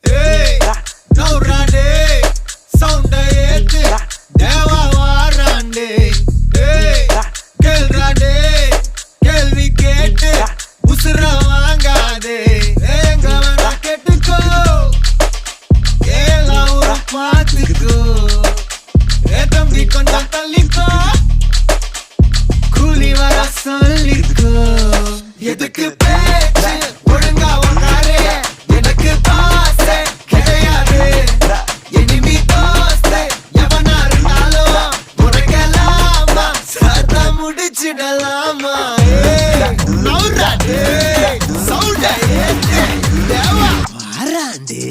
Hey, now rande, sound ஏத்து தேவா வாராண்டே. Hey, கேள்றாண்டே, கேள்வி கேட்டு உசுர வாங்காதே. எங்க வேணா கேட்டுக்கோ, எல்லாம் ஒரு பாத்துக்கோ. தம்பி கொஞ்சம் தள்ளிக்கோ, கூலி வர சொல்லிக்கோ. எதுக்கு பேச்சு ஒழுங்கா ஒன்றாரே, எனக்கு பாசே கிடையாது. எனிமி தோஸ்தே எவனா இருந்தாலும் உனக்கெல்லாமா சத்தா முடிச்சிடலாமா. நவுராடே, சவுண்டா ஏத்து தேவா வாராண்டே.